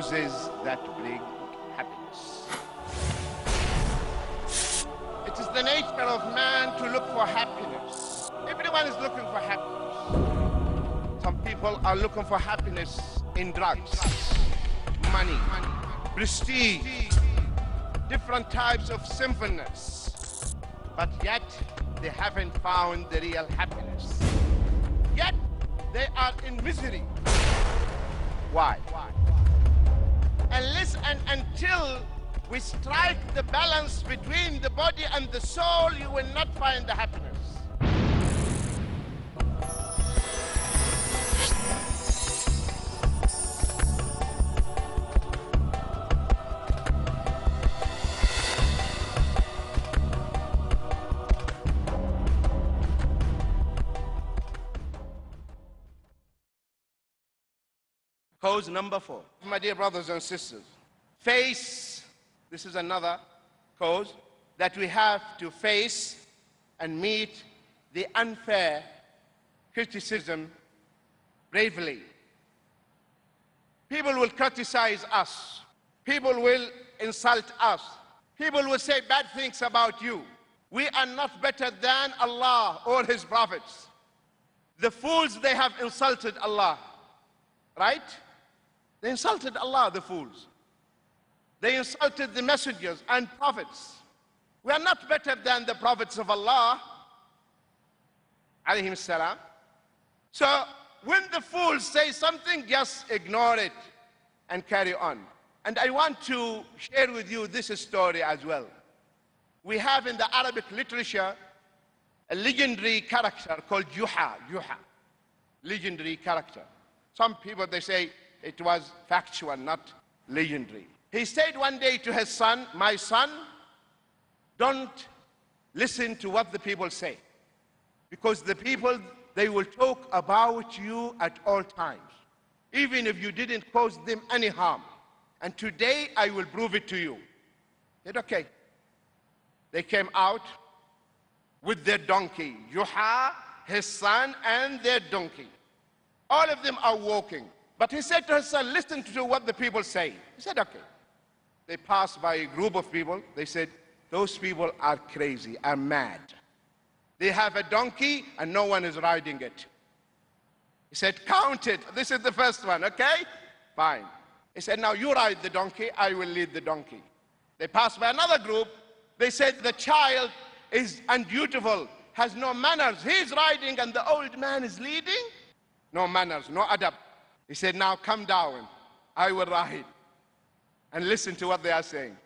causes that bring happiness. It is the nature of man to look for happiness. Everyone is looking for happiness. Some people are looking for happiness in drugs, money, prestige, different types of sinfulness. But yet, they haven't found the real happiness. Yet, they are in misery. Why? Unless and until we strike the balance between the body and the soul, you will not find the happiness. Cause number 4, my dear brothers and sisters, face, this is another cause, that we have to face and meet the unfair criticism bravely. People will criticize us. People will insult us. People will say bad things about you. We are not better than Allah or His prophets. The fools, they have insulted Allah, right? They insulted Allah, the fools. They insulted the messengers and prophets. We are not better than the prophets of Allah, alayhim salam. So when the fools say something, just ignore it and carry on. And I want to share with you this story as well. We have in the Arabic literature a legendary character called Juha. Legendary character. Some people, they say, it was factual, not legendary. He said one day to his son, my son, don't listen to what the people say. Because the people, they will talk about you at all times. Even if you didn't cause them any harm. And today I will prove it to you. He said, okay. They came out with their donkey. Juha, his son, and their donkey. All of them are walking. But he said to his son, listen to what the people say. He said, okay. They passed by a group of people. They said, those people are crazy, are mad. They have a donkey and no one is riding it. He said, count it. This is the first one, okay? Fine. He said, now you ride the donkey, I will lead the donkey. They passed by another group. They said, the child is undutiful, has no manners. He's riding and the old man is leading. No manners, no adab. He said, now come down, I will ride. And listen to what they are saying.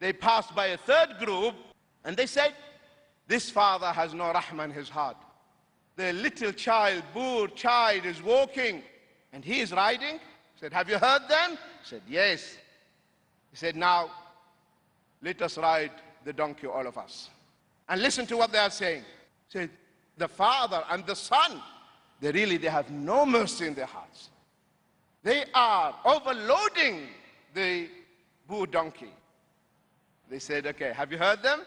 They passed by a third group and they said, this father has no rahmah in his heart. The little child, poor child, is walking and he is riding. He said, have you heard them? He said, yes. He said, now let us ride the donkey, all of us. And listen to what they are saying. He said, the father and the son, they have no mercy in their hearts. They are overloading the poor donkey. They said, okay, have you heard them?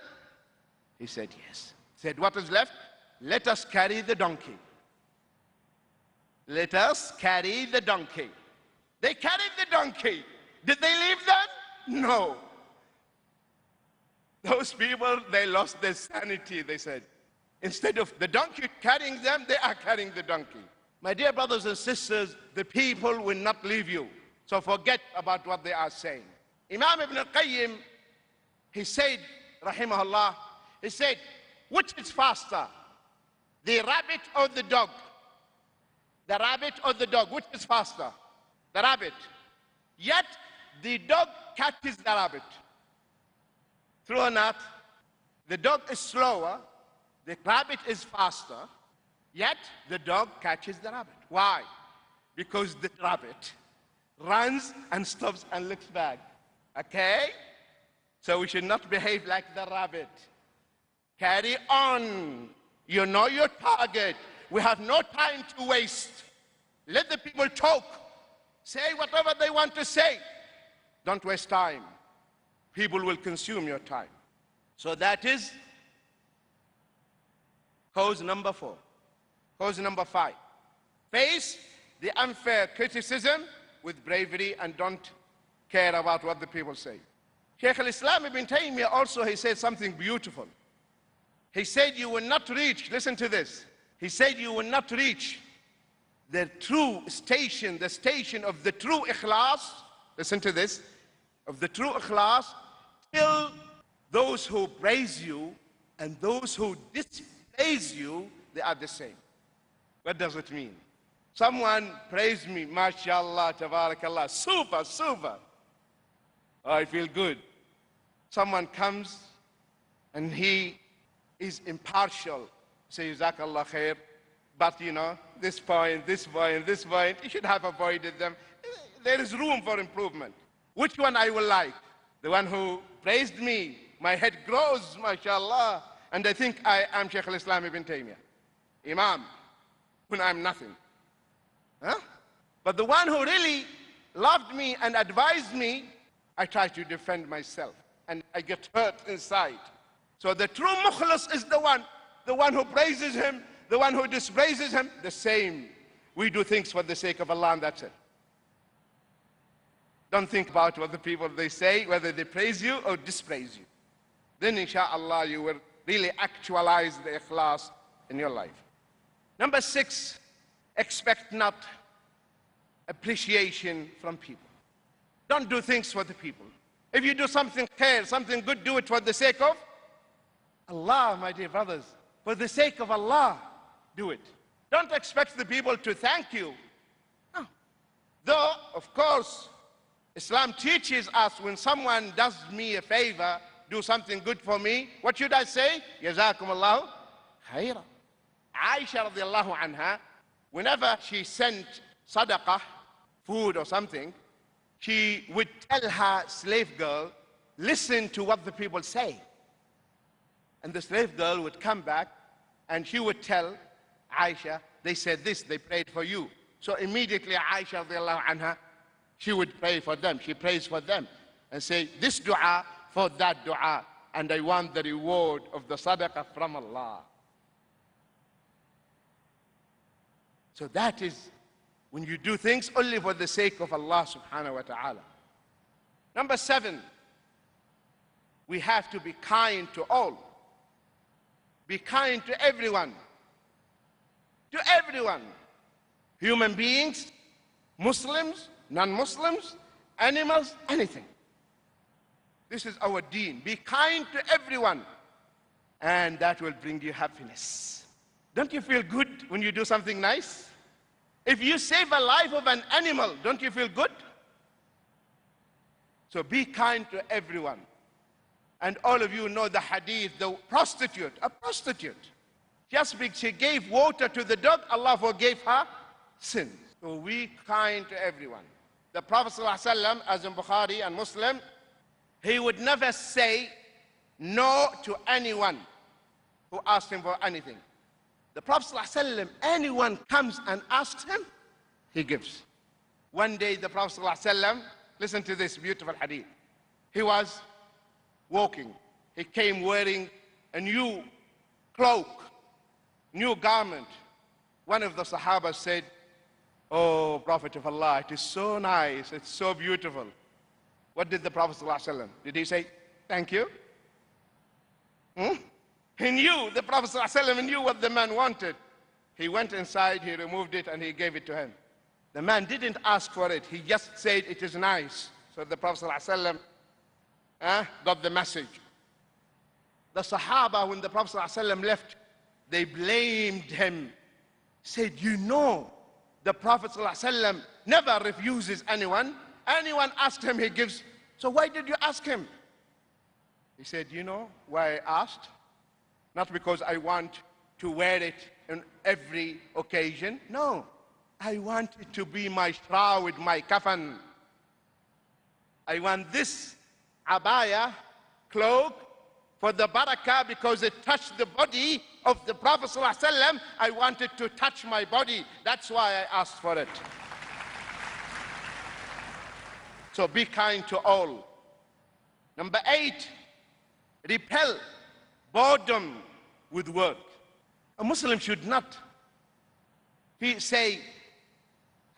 He said, yes. He said, what is left? Let us carry the donkey. Let us carry the donkey. They carried the donkey. Did they leave them? No. Those people, they lost their sanity, they said. Instead of the donkey carrying them, they are carrying the donkey. My dear brothers and sisters, the people will not leave you. So forget about what they are saying. Imam Ibn al-Qayyim, he said, rahimahullah, he said, which is faster? The rabbit or the dog? The rabbit or the dog, which is faster? The rabbit. Yet, the dog catches the rabbit. True or not? The dog is slower, the rabbit is faster, yet the dog catches the rabbit. Why? Because the rabbit runs and stops and looks back. Okay? So we should not behave like the rabbit. Carry on. You know your target. We have no time to waste. Let the people talk. Say whatever they want to say. Don't waste time. People will consume your time. So that is cause number 4. Cause number 5. Face the unfair criticism with bravery and don't care about what the people say. Shaykh al-Islam ibn Taymiyyah also, he said something beautiful. He said you will not reach, listen to this, he said you will not reach the true station, the station of the true ikhlas, listen to this, of the true ikhlas, till those who praise you and those who dispraise you, they are the same. What does it mean? Someone praised me, mashallah, tabarakallah, super, super. Oh, I feel good. Someone comes and he is impartial. Say, jazakallah khair, but you know, this point, this point, this point, you should have avoided them. There is room for improvement. Which one I will like? The one who praised me, my head grows, mashallah, and I think I am Shaykh al-Islam ibn Taymiyyah, Imam, when I'm nothing. Huh? But the one who really loved me and advised me, I try to defend myself, and I get hurt inside. So the true mukhlas is the one who praises him, the one who dispraises him, the same. We do things for the sake of Allah, and that's it. Don't think about what the people they say, whether they praise you or dispraise you. Then inshallah you will really actualize the ikhlas in your life. Number 6, expect not appreciation from people. Don't do things for the people. If you do something khair, something good, do it for the sake of Allah, my dear brothers. For the sake of Allah, do it. Don't expect the people to thank you. No. Though, of course, Islam teaches us when someone does me a favor, do something good for me, what should I say? Jazakumullahu khaira. Aisha radiallahu anha, whenever she sent sadaqah, food or something, she would tell her slave girl, listen to what the people say. And the slave girl would come back and she would tell Aisha, they said this, they prayed for you. So immediately Aisha radiallahu anha, she would pray for them. She prays for them and say, this dua for that dua, and I want the reward of the sadaqah from Allah. So that is when you do things only for the sake of Allah subhanahu wa ta'ala. Number 7, we have to be kind to all. Be kind to everyone. To everyone. Human beings, Muslims, non-Muslims, animals, anything. This is our deen. Be kind to everyone, and that will bring you happiness. Don't you feel good when you do something nice? If you save a life of an animal, don't you feel good? So be kind to everyone. And all of you know the hadith, the prostitute, a prostitute. Just because she gave water to the dog, Allah forgave her sins. So be kind to everyone. The Prophet ﷺ, as in Bukhari and Muslim, he would never say no to anyone who asked him for anything. The Prophet ﷺ, anyone comes and asks him, he gives. One day the Prophet ﷺ, listen to this beautiful hadith. He was walking. He came wearing a new cloak, new garment. One of the Sahaba said, oh, Prophet of Allah, it is so nice, it's so beautiful. What did the Prophet ﷺ? Did he say, thank you? He knew, the Prophet ﷺ knew what the man wanted. He went inside, he removed it, and he gave it to him. The man didn't ask for it, he just said it is nice. So the Prophet ﷺ got the message. The Sahaba, when the Prophet ﷺ left, they blamed him. Said, you know, the Prophet ﷺ never refuses anyone. Anyone asks him, he gives. So why did you ask him? He said, you know why I asked? Not because I want to wear it on every occasion. No, I want it to be my shroud, my kafan. I want this abaya, cloak, for the barakah, because it touched the body of the Prophet ﷺ. I wanted to touch my body. That's why I asked for it. So be kind to all. Number 8, repel boredom with work. A Muslim should not say,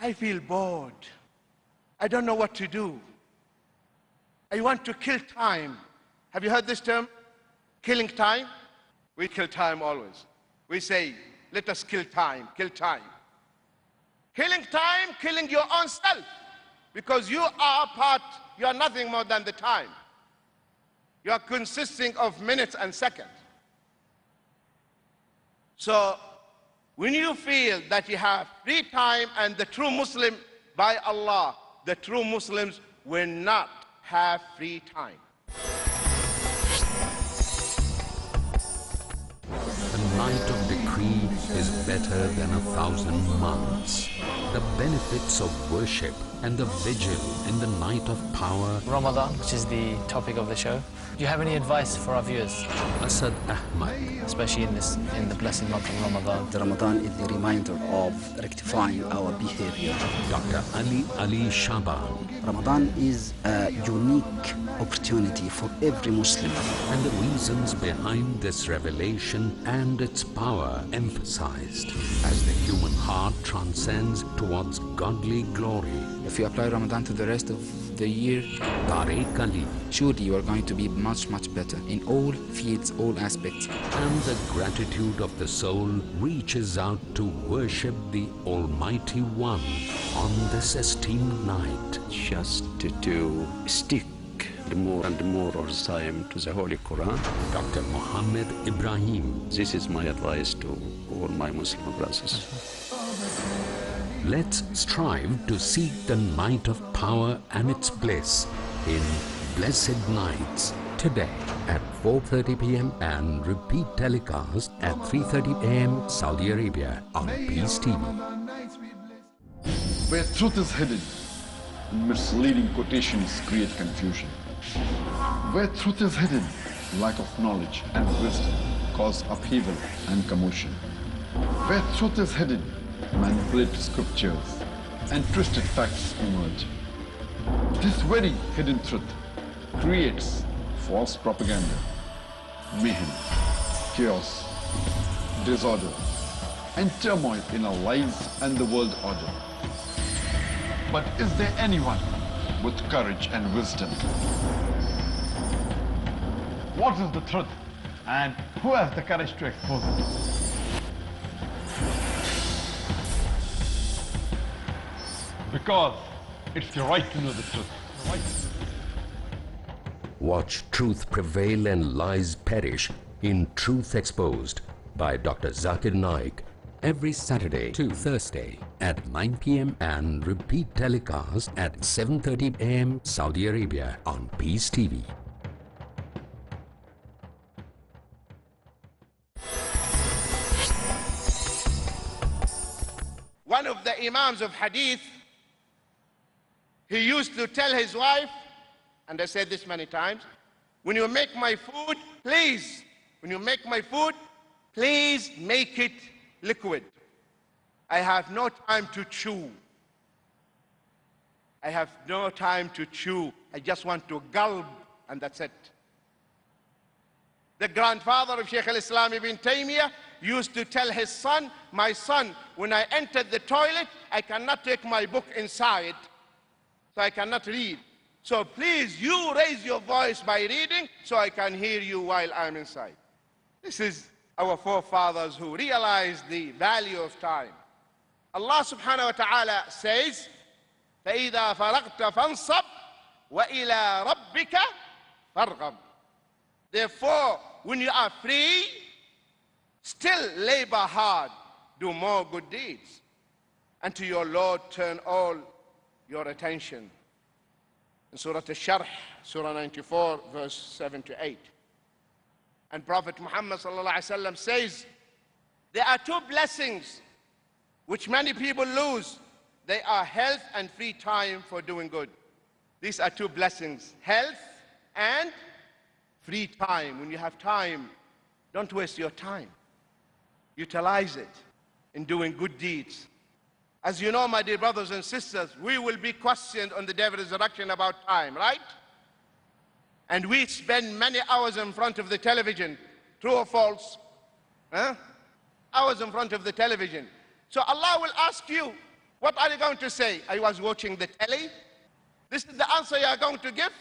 I feel bored. I don't know what to do. I want to kill time. Have you heard this term? Killing time? We kill time always. We say, let us kill time, kill time. Killing time, killing your own self. Because you are nothing more than the time. You are consisting of minutes and seconds. So, when you feel that you have free time, and the true Muslim, by Allah, the true Muslims will not have free time. The night of decree is better than 1,000 months. The benefits of worship and the vigil in the night of power. Ramadan, which is the topic of the show. Do you have any advice for our viewers? Asad Ahmad. Especially in the blessed month of Ramadan. The Ramadan is the reminder of rectifying our behavior. Dr. Ali Shaban. Ramadan is a unique opportunity for every Muslim. And the reasons behind this revelation and its power emphasized as the human heart transcends towards godly glory. If you apply Ramadan to the rest of the year, Tariq Ali. Surely you are going to be much better in all fields, all aspects. And the gratitude of the soul reaches out to worship the Almighty One on this esteemed night. Just to stick more and more of the time to the Holy Quran. Dr. Muhammad Ibrahim. This is my advice to all my Muslim brothers. Let's strive to seek the night of power and its bliss in Blessed Nights today at 4:30 p.m. and repeat telecast at 3:30 a.m. Saudi Arabia on Peace TV. Where truth is hidden, misleading quotations create confusion. Where truth is hidden, lack of knowledge and wisdom cause upheaval and commotion. Where truth is hidden, manipulated scriptures and twisted facts emerge. This very hidden truth creates false propaganda, mayhem, chaos, disorder, and turmoil in our lives and the world order. But is there anyone with courage and wisdom? What is the truth, and who has the courage to expose it? Because it's your right to know the truth. Watch truth prevail and lies perish in Truth Exposed by Dr. Zakir Naik every Saturday to Thursday at 9 p.m. and repeat telecast at 7:30 a.m. Saudi Arabia on Peace TV. One of the Imams of Hadith, he used to tell his wife, and I said this many times, when you make my food, please, please make it liquid. I have no time to chew. I have no time to chew. I just want to gulp, and that's it. The grandfather of Shaykh al-Islam ibn Taymiyyah used to tell his son, my son, when I enter the toilet, I cannot take my book inside, so I cannot read. So please, you raise your voice by reading, so I can hear you while I'm inside. This is our forefathers who realized the value of time. Allah subhanahu wa ta'ala says, فَإِذَا فَرَغْتَ فَانْصَبْ وَإِلَىٰ رَبِّكَ فَارْغَبْ. Therefore, when you are free, still labor hard, do more good deeds, and to your Lord turn all your attention. In Surah Al-Sharh, Surah 94, verse 7 to 8. And Prophet Muhammad sallallahu alaihi wasallam says, there are two blessings which many people lose. They are health and free time for doing good. These are two blessings, health and free time. When you have time, don't waste your time. Utilize it in doing good deeds. As you know, my dear brothers and sisters, we will be questioned on the day of resurrection about time, right? And we spend many hours in front of the television. True or false? Huh? Hours in front of the television. So Allah will ask you, what are you going to say? I was watching the telly. This is the answer you are going to give?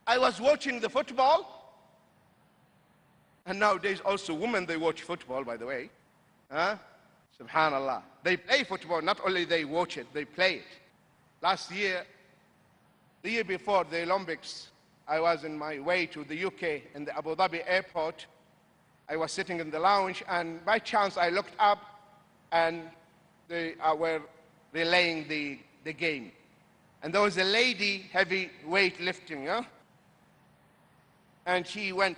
I was watching the football, and nowadays also women, they watch football, by the way. Subhanallah. They play football, not only they watch it, they play it. Last year, the year before the Olympics, I was on my way to the UK in the Abu Dhabi airport. I was sitting in the lounge, and by chance I looked up, and they were relaying the game. And there was a lady, heavy weight lifting, and she went,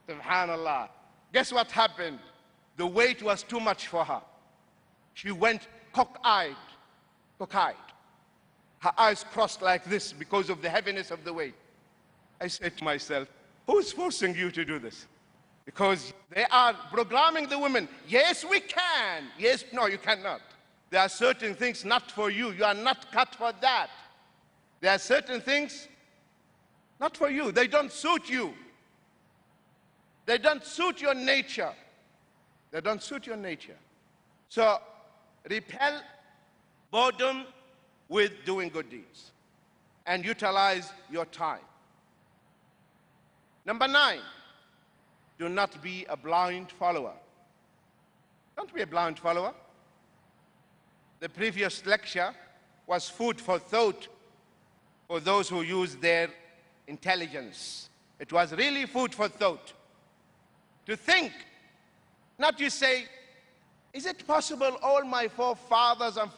Subhanallah. Guess what happened? The weight was too much for her. She went cock-eyed. Her eyes crossed like this because of the heaviness of the weight. I said to myself, who's forcing you to do this? Because they are programming the women. Yes, we can. Yes, no, you cannot. There are certain things not for you. You are not cut for that. There are certain things not for you. They don't suit you. They don't suit your nature. They don't suit your nature. So repel boredom with doing good deeds and utilize your time. Number 9, do not be a blind follower. Don't be a blind follower. The previous lecture was food for thought for those who use their intelligence. It was really food for thought. To think, not you say, is it possible all my forefathers and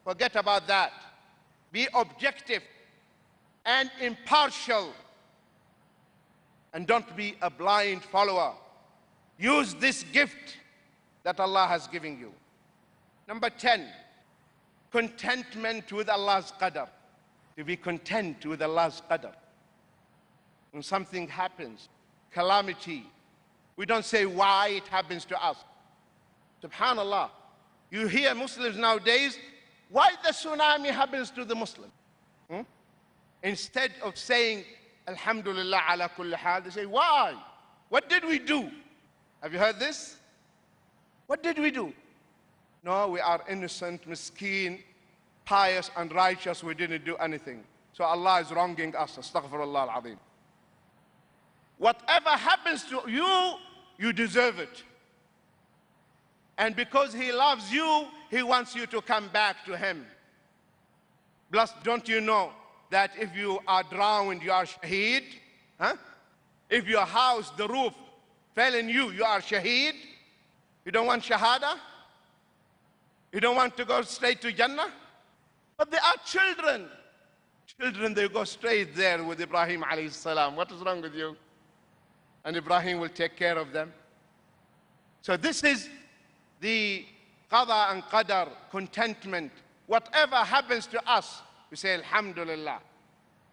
forget about that. Be objective and impartial, and don't be a blind follower. Use this gift that Allah has given you. Number 10, contentment with Allah's qadr. To be content with Allah's qadr. When something happens, calamity, we don't say why it happens to us. Subhanallah. You hear Muslims nowadays, why the tsunami happens to the Muslim? Instead of saying, Alhamdulillah ala kulli hal, they say, why? What did we do? Have you heard this? What did we do? No, we are innocent, miskeen, pious and righteous. We didn't do anything. So Allah is wronging us. Astaghfirullah al-azim. Whatever happens to you, you deserve it. And because He loves you, He wants you to come back to Him. Plus, don't you know that if you are drowned, you are shaheed? If your house, the roof, fell in you, you are shaheed? You don't want shahada? You don't want to go straight to Jannah? But they are children. Children, they go straight there with Ibrahim alayhi salam. What is wrong with you? And Ibrahim will take care of them. So this is the qada and qadar, contentment. Whatever happens to us, we say Alhamdulillah.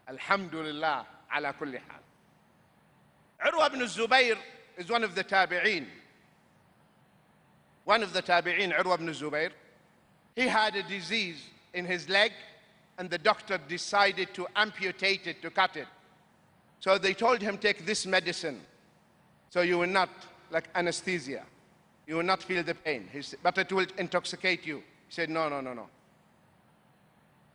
Alhamdulillah ala kulli hal. Urwa ibn Zubayr is one of the tabi'een. One of the tabi'een, Urwa ibn Zubayr, he had a disease in his leg, and the doctor decided to amputate it, to cut it. So they told him, take this medicine, so you will not, like anesthesia, you will not feel the pain. He said, but it will intoxicate you. He said, no, no, no, no.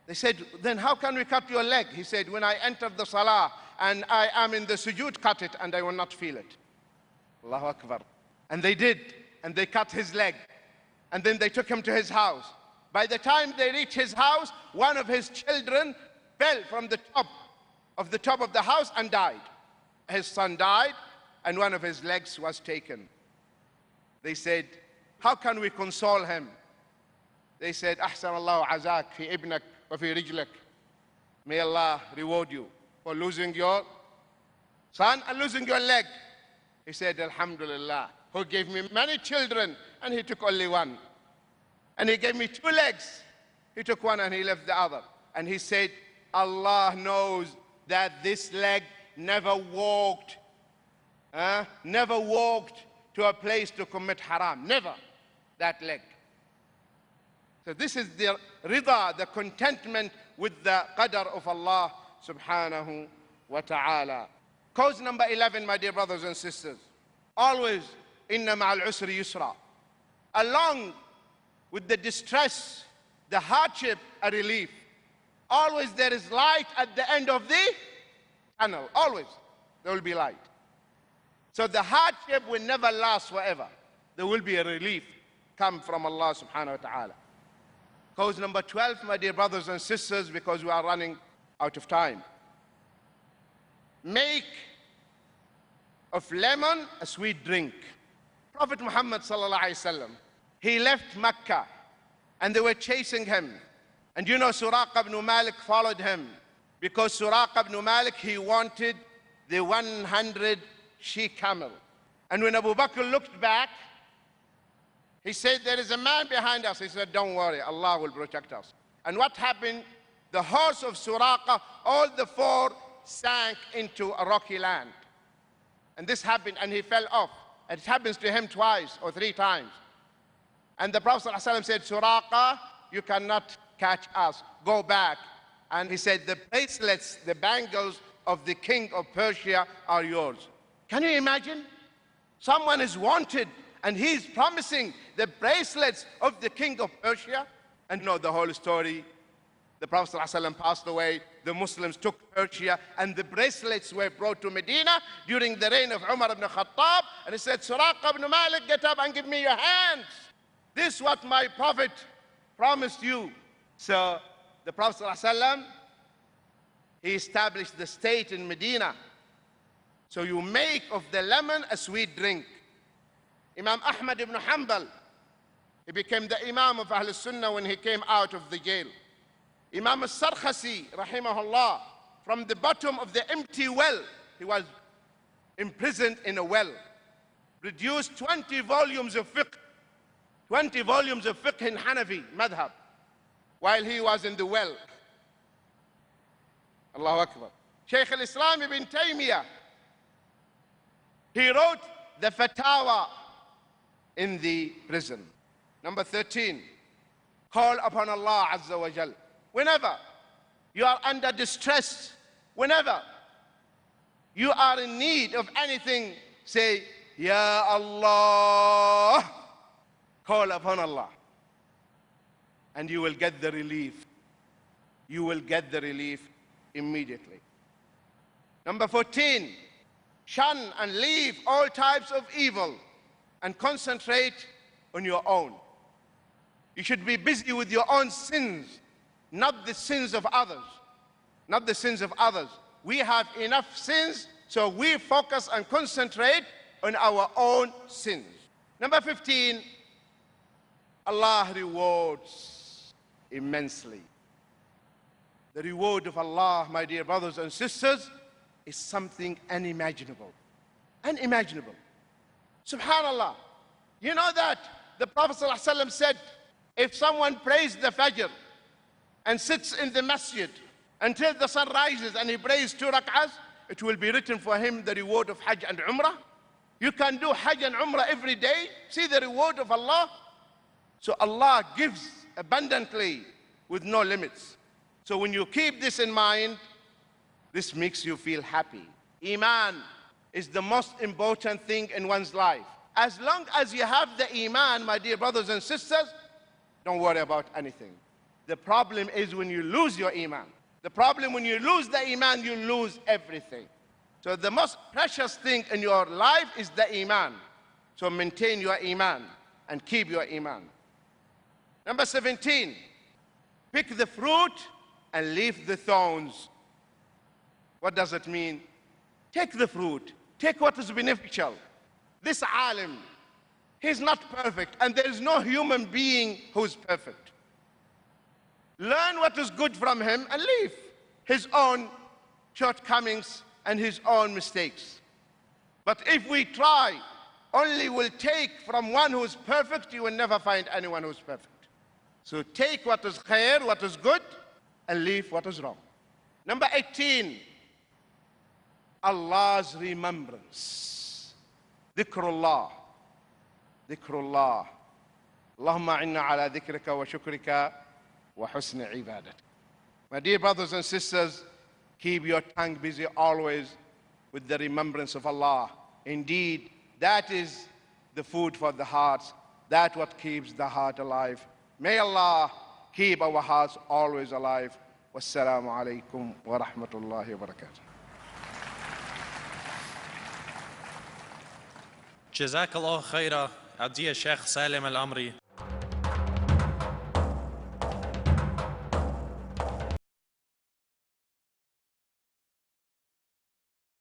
They said, then how can we cut your leg? He said, when I enter the salah and I am in the sujood, cut it and I will not feel it. Allahu Akbar. And they did, and they cut his leg. And then they took him to his house. By the time they reached his house, one of his children fell from the top of the house and died. His son died, and one of his legs was taken. They said, how can we console him? They said, Ahsan Allahu azak fi ibnak wa fi rijlak. May Allah reward you for losing your son and losing your leg. He said, Alhamdulillah, who gave me many children and He took only one. And He gave me 2 legs. He took one and He left the other. And he said, Allah knows that this leg never walked to a place to commit haram. Never, that leg. So this is the rida, the contentment with the qadr of Allah subhanahu wa ta'ala. Cause number 11, my dear brothers and sisters. Always, inna ma'al usri yusra. Along with the distress, the hardship, a relief. Always there is light at the end of the tunnel. Always there will be light. So the hardship will never last forever. There will be a relief come from Allah subhanahu wa ta'ala. Cause number 12, my dear brothers and sisters, because we are running out of time. Make of lemon a sweet drink. Prophet Muhammad sallallahu alaihi wasallam, he left Mecca and they were chasing him. And you know Suraqa ibn Malik followed him because Suraqa ibn Malik, he wanted the 100 she-camel. And when Abu Bakr looked back, he said, there is a man behind us. He said, don't worry, Allah will protect us. And what happened? The horse of Suraqa, all the four sank into a rocky land. And this happened, and he fell off. It happens to him twice or three times. And the Prophet ﷺ said, Suraqa, you cannot catch us. Go back. And he said, the bracelets, the bangles of the king of Persia are yours. Can you imagine? Someone is wanted, and he's promising the bracelets of the king of Persia. And you know the whole story. The Prophet ﷺ passed away. The Muslims took Persia, and the bracelets were brought to Medina during the reign of Umar ibn Khattab. And he said, Suraqa ibn Malik, get up and give me your hands. This is what my Prophet promised you. So the Prophet ﷺ, he established the state in Medina. So you make of the lemon a sweet drink. Imam Ahmad ibn Hanbal, he became the Imam of Ahl Sunnah when he came out of the jail. Imam al-Sarkhasi, rahimahullah, from the bottom of the empty well, he was imprisoned in a well, produced 20 volumes of fiqh, 20 volumes of fiqh in Hanafi madhab, while he was in the well. Allahu Akbar. Shaykh al-Islam ibn Taymiyyah, he wrote the Fatawa in the prison. Number 13, call upon Allah Azza wa Jal. Whenever you are under distress, whenever you are in need of anything, say, Ya Allah. Call upon Allah. And you will get the relief. You will get the relief immediately. Number 14, shun and leave all types of evil and concentrate on your own. You should be busy with your own sins, not the sins of others. Not the sins of others. We have enough sins, so we focus and concentrate on our own sins. Number 15, Allah rewards immensely. The reward of Allah, my dear brothers and sisters, is something unimaginable. Unimaginable. Subhanallah. You know that the Prophet ﷺ said, if someone prays the Fajr and sits in the masjid until the sun rises and he prays 2 rak'ahs, it will be written for him the reward of Hajj and Umrah. You can do Hajj and Umrah every day, see the reward of Allah. So Allah gives abundantly with no limits. So when you keep this in mind, this makes you feel happy. Iman is the most important thing in one's life. As long as you have the Iman, my dear brothers and sisters, don't worry about anything. The problem is when you lose your Iman. The problem when you lose the Iman, you lose everything. So the most precious thing in your life is the Iman. So maintain your Iman and keep your Iman. Number 17, pick the fruit and leave the thorns. What does it mean? Take the fruit. Take what is beneficial. This alim, he's not perfect, and there is no human being who is perfect. Learn what is good from him and leave his own shortcomings and his own mistakes. But if we try, only will take from one who is perfect, you will never find anyone who is perfect. So take what is khair, what is good, and leave what is wrong. Number 18, Allah's remembrance. Dhikrullah. Dhikrullah. Allahumma inna ala dhikrika wa shukrika wa husni ibadat. My dear brothers and sisters, keep your tongue busy always with the remembrance of Allah. Indeed, that is the food for the hearts. That's what keeps the heart alive. May Allah keep our hearts always alive. Wassalamu alaikum wa rahmatullahi wa barakatuh. Jazakallah khaira, our dear Sheikh Salem Al Aamry.